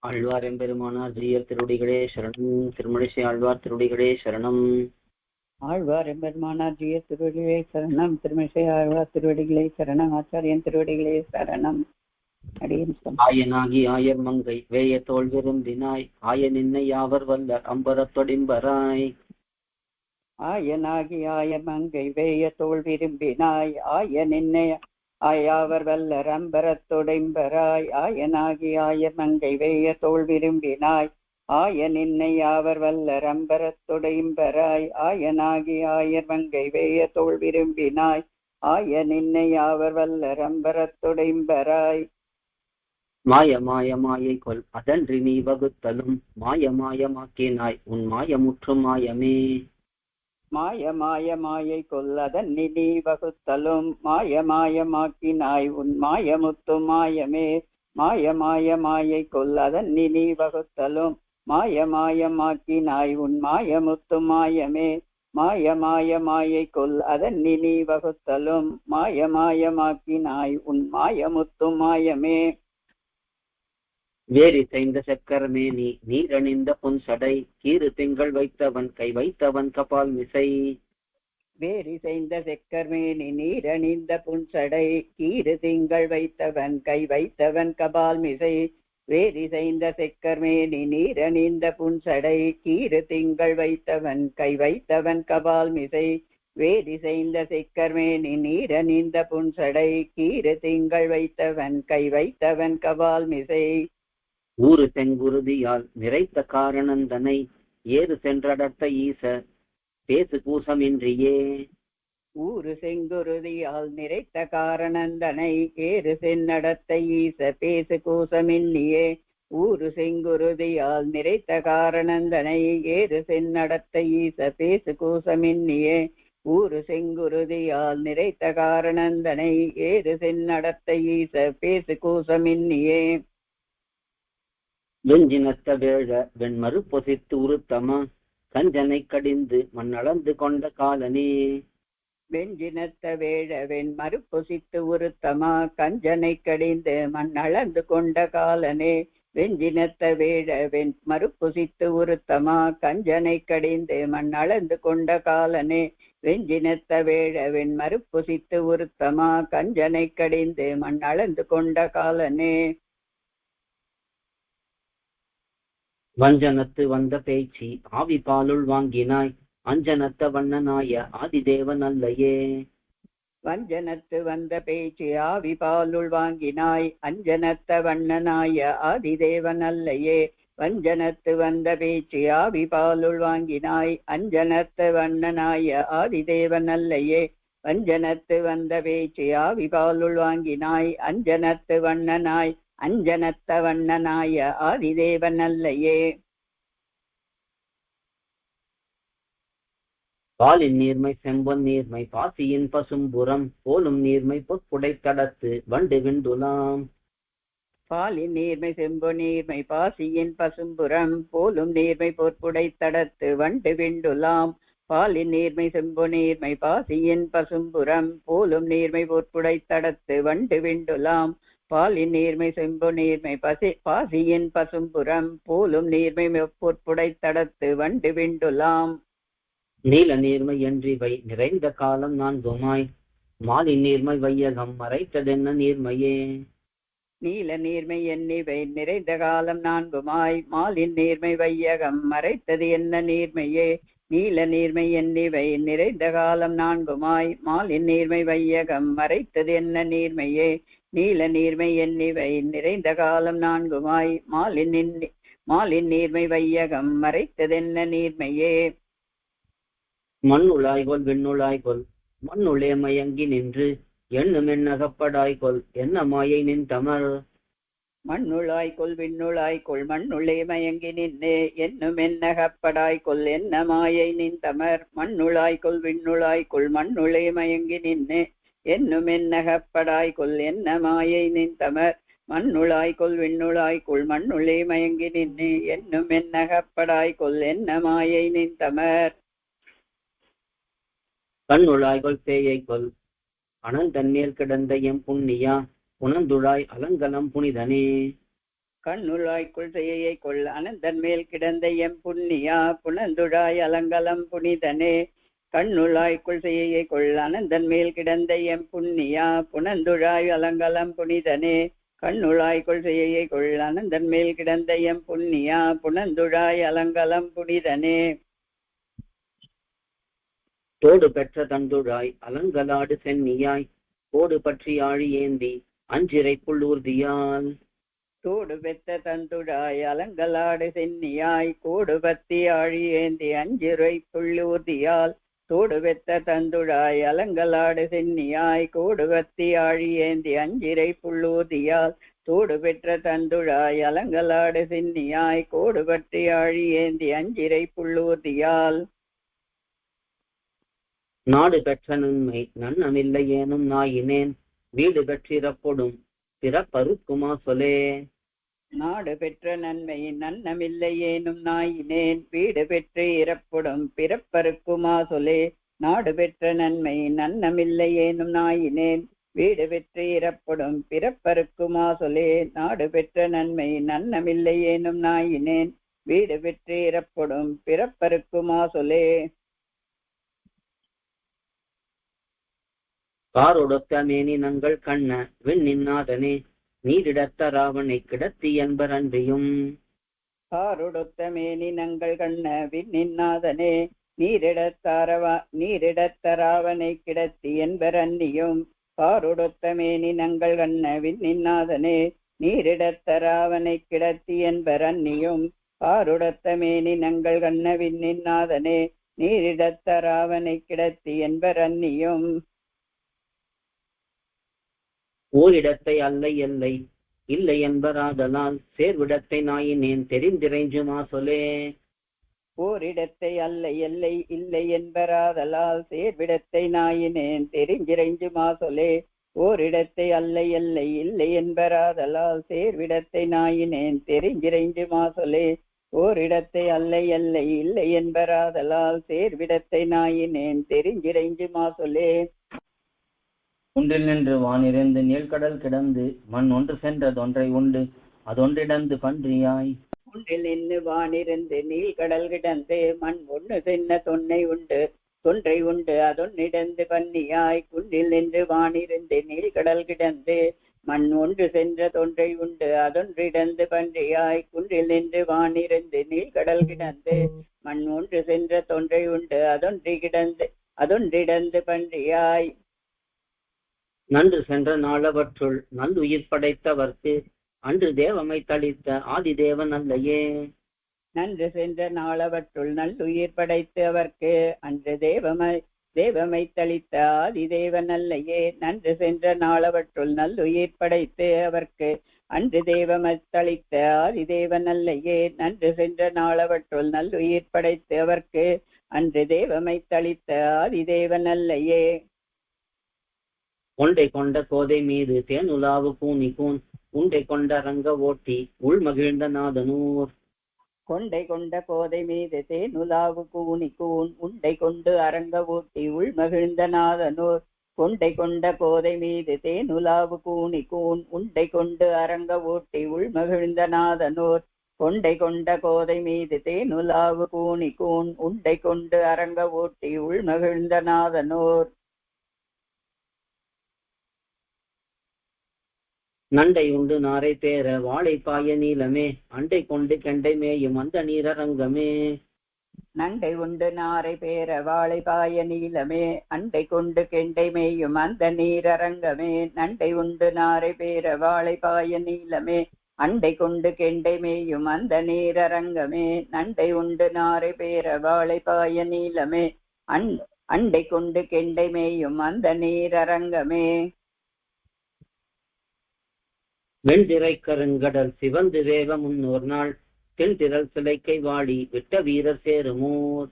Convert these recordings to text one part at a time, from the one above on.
ஆழ்வார் எம்பெருமானார் ஜீயர் திருவடிகளே சரணம். திருமழிசை ஆழ்வார் திருவடிகளே சரணம். ஆழ்வார் எம்பெருமானார் ஜீய திருவடிகளே சரணம். திருமிசை ஆழ்வார் திருவடிகளே சரணம். ஆச்சாரியன் திருவடிகளே சரணம். ஆயனாகி ஆயர் மங்கை வேய தோல் விரும்பினாய் ஆய நின்னை யாவர் வல்ல அம்பரத்தொடிம்பராய். ஆயனாகி ஆயர் மங்கை வேய தோல் விரும்பினாய் ஆய நின்னை ஆயாவர் வல்லர் அம்பரத்தொடைம்பராய். ஆயனாகி ஆயர் மங்கை வேய தோல் விரும்பினாய் ஆய நின்னை யாவர் வல்லர் அம்பரத்தொடைம்பராய். ஆயனாகி ஆயர் மங்கை வேய தோல் விரும்பினாய் ஆய நின்னை யாவர் வல்லர் அம்பரத்தொடைம்பராய். மாய மாய மாயை கொல் அதன்றி நீ வகுத்தலும் மாய மாயமாக்கினாய் உன் மாயமுற்றும் மாயமே. மாய மாய மாயை கொல்லதன் நிதி வகுத்தலும் மாய மாயமாக்கினாய் உன் மாயமுத்து மாயமே. மாய மாய மாயை கொல்லதன் நிதி வகுத்தலும் மாய மாயமாக்கினாய் உன் மாயமுத்து மாயமே. மாய மாய மாயை கொல் அதன் நிதி வகுத்தலும் மாய மாயமாக்கினாய் உன் மாயமுத்து மாயமே. வேரி செய்த செக்கரமே நீ நீரணிந்த புன் சடை கீறு திங்கள் வைத்தவன் கை வைத்தவன் கபால் மிசை. வேரி செய்த செக்கர்மேனி நீரணிந்த புன்சடை கீறு திங்கள் வைத்தவன் கை வைத்தவன் கபால் மிசை. வேரி செய்த செக்கர்மேனி நீரணிந்த புன்சடை கீறு திங்கள் வைத்தவன் கை வைத்தவன் கபால் மிசை. வேரி செய்த செக்கர்மேனி நீரணிந்த புன்சடை கீறு திங்கள் வைத்தவன் கை வைத்தவன் கபால் மிசை. ஊறு செங்குருதியால் நிறைத்த காரணந்தனை ஏறு சென்றடர்த்த ஈச பேசு கூசமின்றியே. ஊறு செங்குருதியால் நிறைத்த காரணந்தனை ஏறு சென்னடத்த ஈச பேசு கூசமின்னியே. ஊறு செங்குருதியால் நிறைத்த காரணந்தனை ஏறு சென்னடத்த ஈச பேசு கூசமின்னியே. ஊறு செங்குருதியால் நிறைத்த காரணந்தனை ஏறு சென்னடத்த ஈச பேசு கூசமின்னியே. வெஞ்சினத்த வேழ வெண்மறு பொசித்து உருத்தமா கஞ்சனை கடிந்து மண்ணளந்து கொண்ட காலனே. வெஞ்சினத்த வேழ வெண்மறு பொசித்து உருத்தமா கஞ்சனை கடிந்து மண்ணளந்து கொண்ட காலனே. வெஞ்சினத்த வேழ வெண்மறு பொசித்து உருத்தமா கஞ்சனை கடிந்து மண்ணளந்து கொண்ட காலனே. வெஞ்சினத்த வேழ வெண்மறு பொசித்து உருத்தமா கஞ்சனை கடிந்து மண்ணளந்து கொண்ட காலனே. வஞ்சனத்து வந்த பேச்சு ஆவி பாலுள் வாங்கினாய் அஞ்சனத்த வண்ணனாய ஆதிதேவன் அல்லையே. வஞ்சனத்து வந்த பேச்சு ஆவி பாலுள் வாங்கினாய் அஞ்சனத்த வண்ணனாய ஆதிதேவன் அல்லையே. வஞ்சனத்து வந்த பேச்சு ஆவி பாலுள் வாங்கினாய் அஞ்சனத்த வண்ணனாய ஆதிதேவன் அல்லையே. வஞ்சனத்து வந்த பேச்சு ஆவி பாலுள் வாங்கினாய் அஞ்சனத்து வண்ணனாய் அஞ்சனத்த வண்ணனாய ஆதிதேவன் அல்லையே. பாலின் நீர்மை செம்பொன் நீர்மை பாசியின் பசும்புறம் போலும் நீர்மை பொற்புடை தடத்து வண்டு விண்டுலாம். பாலின் நீர்மை செம்பொ நீர்மை பாசியின் பசும்புறம் போலும் நீர்மை பொற்புடை தடத்து வண்டு விண்டுலாம். பாலின் நீர்மை செம்பொ நீர்மை பாசியின் பசும்புறம் போலும் நீர்மை பொற்புடை தடத்து வண்டு விண்டுலாம். பாலின் நீர்மை செம்பொ நீர்மை பாசியின் பசும்புறம் போலும் நீர்மை பொற்புடை தடத்து வண்டு விண்டுலாம். நீல நீர்மை என்றிவை நிறைந்த காலம் நான்குமாய் மாலின் நீர்மை வையகம் மறைத்ததென்ன நீர்மையே. நீல நீர்மை என்னிவை நிறைந்த காலம் நான்குமாய் மாலின் நீர்மை வையகம் மறைத்தது என்ன நீர்மையே. நீல நீர்மை என்னிவை நிறைந்த காலம் நான்குமாய் மாலின் நீர்மை வையகம் மறைத்தது என்ன நீர்மையே. நீல நீர்மை என்னிவை நிறைந்த காலம் நான்குமாய் மாலின் நீர்மை வையகம் மறைத்ததென்ன நீர்மையே. மண்ணுளாய்கொல் விண்ணுளாய்கொல் மண்ணுளே மயங்கி நின்று எண்ணுமென்னகப்படாய்கொல் என்ன மாயை நின் தமர். மண்ணுளாய்கொல் விண்ணுளாய்கொல் மண்ணுளே மயங்கி நின்று எண்ணுமென்னகப்படாய்கொல் என்ன மாயை நின் தமர். மண்ணுளாய்கொல் விண்ணுளாய்கொல் மண்ணுளே மயங்கி நின்று எண்ணுமென்னகப்படாய்கொல் என்ன மாயை நின் தமர். மண்ணுளாய்கொல் விண்ணுளாய்கொல் மண்ணுளே மயங்கி நின்று எண்ணுமென்னகப்படாய்கொல் என்ன மாயை நின் தமர். கண்ணுளாய்கொல் பேயைகொல் அனல் தண்ணீர் கிடந்த எம் புண்ணியா புனந்துழாய் அலங்கலம் புனிதனே. கண்ணுளாய்க்குள் செய்யை கொள் அனந்தன் மேல் கிடந்த எம் புண்ணியா புனந்துழாய் அலங்கலம் புனிதனே. கண்ணுளாய்க்குள் செய்யை கொள் அனந்தன் மேல் கிடந்த எம் புண்ணியா புனந்துழாய் அலங்கலம் புனிதனே. கண்ணுளாய்க்குள் செய்யை கொள் அனந்தன் மேல் கிடந்த எம் புண்ணியா புனந்துழாய் அலங்கலம் புனிதனே. தோடு பெற்ற தந்துழாய் அலங்கலாடு சென்னியாய் கோடு பற்றி ஆழி ஏந்தி அஞ்சிரை புள்ளூர்தியால். தோடு பெற்ற தந்துழாய் அலங்கலாடு சென்னியாய் கோடு பத்தி ஆழி ஏந்தி அஞ்சிரை புள்ளூர்தியால். தோடு பெற்ற தந்துழாய் அலங்கலாடு சென்னியாய் கோடு பத்தி ஆழி ஏந்தி அஞ்சிரை புள்ளூர்தியால். தோடு பெற்ற தந்துழாய் அலங்கலாடு சென்னியாய் கோடு பற்றி ஆழி ஏந்தி அஞ்சிரை புள்ளூர்தியால். நாடு பெற்ற நன்மை நன்னமில்லை ஏனும் நாயினேன் வீடு பெற்றிறப்பொடும் பிறப்பருக்குமா சொலே. நாடு பெற்ற நன்மை நன்னமில்லை ஏனும் நாயினேன் வீடு பெற்று இறப்படும் பிறப்பருக்குமா சொலே. நாடு பெற்ற நன்மை நன்னமில்லை ஏனும் நாயினேன் வீடு பெற்று இறப்படும் பிறப்பருக்குமா சொலே. நாடு பெற்ற நன்மை நன்னமில்லை ஏனும் நாயினேன் வீடு பெற்று இறப்படும் பிறப்பருக்குமா சொலே. காரொடுத்த மேனினங்கள் கண்ண விண்ணின்னாதனே நீரிடத்த ராவனை கிடத்தி என்பர் அன்றியும். காரொடுத்த மேனினங்கள் கண்ண விண்ணின்னாதனே நீரிடத்த ராவனை கிடத்தி என்பர் அன்னியும். காரொடுத்த மேனினங்கள் கண்ண விண்ணின்னாதனே நீரிடத்த ராவனை கிடத்தி என்பர் அன்னியும். காரொடுத்த மேனினங்கள் கண்ண விண்ணின்னாதனே நீரிடத்த ராவனை கிடத்தி என்பர் அன்னியும். ஓரிடத்தை அல்லை எல்லை இல்லை என்பராதலால் சேர்விடத்தை நாயினேன் தெரிந்திரைஞ்சுமா சொலே. ஓரிடத்தை அல்ல எல்லை இல்லை என்பராதலால் சேர்விடத்தை நாயினேன் தெரிஞ்சிரைஞ்சுமா சொலே. ஓரிடத்தை அல்ல எல்லை இல்லை என்பராதலால் சேர்விடத்தை நாயினேன் தெரிஞ்சிரைஞ்சுமா சொலே. ஓரிடத்தை அல்ல எல்லை இல்லை என்பராதலால் சேர்விடத்தை நாயினேன் தெரிஞ்சிரைஞ்சுமா சொலே. ஒன்றில் நின்று வானிறந்து நீழ்கடல் கிடந்து மண் ஒன்று சென்றதொன்றை உண்டு அதொன்றிடந்து பன்றியாய். ஒன்றில் நின்று வானிருந்து நீழ்கடல் கிடந்து மண் ஒன்று சென்ன தொன்னை உண்டு தொன்றை உண்டு அதொன்னிடந்து பன்னியாய். குன்றில் நின்று வானிருந்து நீழ்கடல் கிடந்து மண் ஒன்று சென்ற தொன்றை உண்டு அதொன்றிடந்து பன்றியாய். குன்றில் நின்று வானிருந்து நீழ்கடல் கிடந்து மண் ஒன்று சென்ற தொன்றை உண்டு அதொன்றிடந்து பன்றியாய். நன்று சென்ற நாளவற்றுள் நல்லுயிர் படைத்தவர்க்கு அன்று தேவமை தளித்த ஆதிதேவன் அல்லையே. நன்று சென்ற நாளவற்றுள் நல்லுயிர் படைத்தவர்க்கு அன்று தேவமை தளித்த ஆதிதேவன் அல்லையே. நன்று சென்ற நாளவற்றுள் நல்லுயிர் படைத்து அவர்க்கு அன்று தேவமை தளித்த ஆதிதேவன் அல்லையே. நன்று சென்ற நாளவற்றுள் நல்லுயிர் படைத்து அவர்க்கு அன்று தேவமை தளித்த ஆதிதேவன் அல்லையே. கொண்டை கொண்ட கோதை மீது தேனுலாவு கூனிக்கூன் உண்டை கொண்ட ரங்க ஓட்டி உள் மகிழ்ந்த நாதனூர். கொண்டை கொண்ட கோதை மீது தேனுலாவு கூனிக்கூன் உண்டை கொண்டு அரங்க ஊட்டி உள் மகிழ்ந்த நாதனூர். கொண்டை கொண்ட கோதை மீது தேனுலாவு கூனிக்கூன் உண்டை கொண்டு அரங்க ஊட்டி உள் மகிழ்ந்த நாதனூர். கொண்டை கொண்ட கோதை மீது தேனுலாவு கூனிக்கூன் உண்டை கொண்டு அரங்க ஊட்டி உள் மகிழ்ந்த நாதனூர். நண்டை உண்டு நாரை தேர வாழை பாய நீளமே அண்டை கொண்டு கெண்டை மேயும் அந்த நீரரங்கமே. நண்டை உண்டு நாரை பேர வாழை பாய நீளமே அண்டை கொண்டு கெண்டை மேயும் அந்த நீரரங்கமே. நண்டை உண்டு நாரை பேர வாழை பாய நீளமே அண்டை கொண்டு கெண்டை மேயும் அந்த நீரரங்கமே. நண்டை உண்டு நாரை பேர வாழை பாய நீளமே அண்டை கொண்டு கெண்டை மேயும் அந்த நீரரங்கமே. வெண்திரை கருங்கடல் சிவந்து வேவ முன்னோர் நாள் தென்திரள் சிலைக்கை வாடி விட்ட வீரர் சேருமோர்.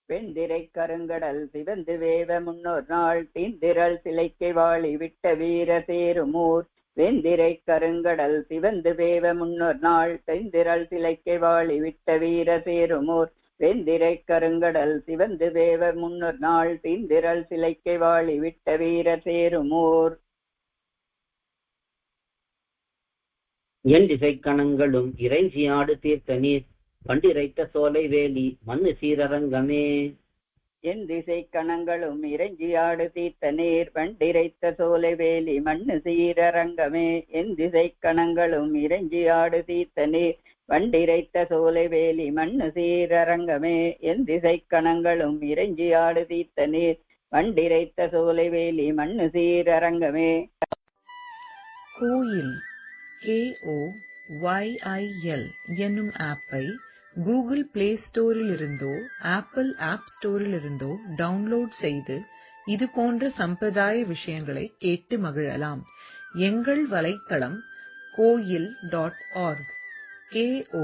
வெண்திரை கருங்கடல் சிவந்து வேவ முன்னோர் நாள் தென்திரள் சிலைக்கை வாழி விட்ட வீரர் சேருமோர். வெண்திரை கருங்கடல் சிவந்து வேவ முன்னோர் நாள் தென்திரள் சிலைக்கை வாழி விட்ட வீரர் சேருமோர். வெண்திரை கருங்கடல் சிவந்து வேவ முன்னோர் நாள் தென்திரள் சிலைக்கை வாழி விட்ட வீரர் சேருமோர். என் திசைக்கணங்களும் இறைஞ்சியாடு தீர்த்த நீர் பண்டிரைத்த சோலை வேலி மண்ணு சீரரங்கமே. என் திசை கணங்களும் இறைஞ்சியாடு தீர்த்த நீர் பண்டிரைத்த சோலை வேலி மண்ணு சீரரங்கமே. என் திசை கணங்களும் இறைஞ்சியாடு தீர்த்த நீர் பண்டிரைத்த சோலை வேலி மண்ணு சீரரங்கமே. என் திசை கணங்களும் இறைஞ்சியாடு தீர்த்த நீர் பண்டிரைத்த சோலை வேலி மண்ணு சீரரங்கமே. கோயில் KOYIL என்னும் ஆப்பை கூகுள் பிளே ஸ்டோரிலிருந்தோ ஆப்பிள் ஆப் ஸ்டோரிலிருந்தோ டவுன்லோட் செய்து இது போன்ற சம்பிரதாய விஷயங்களை கேட்டு மகிழலாம். எங்கள் வலைத்தளம் koil.org KOYIL.org.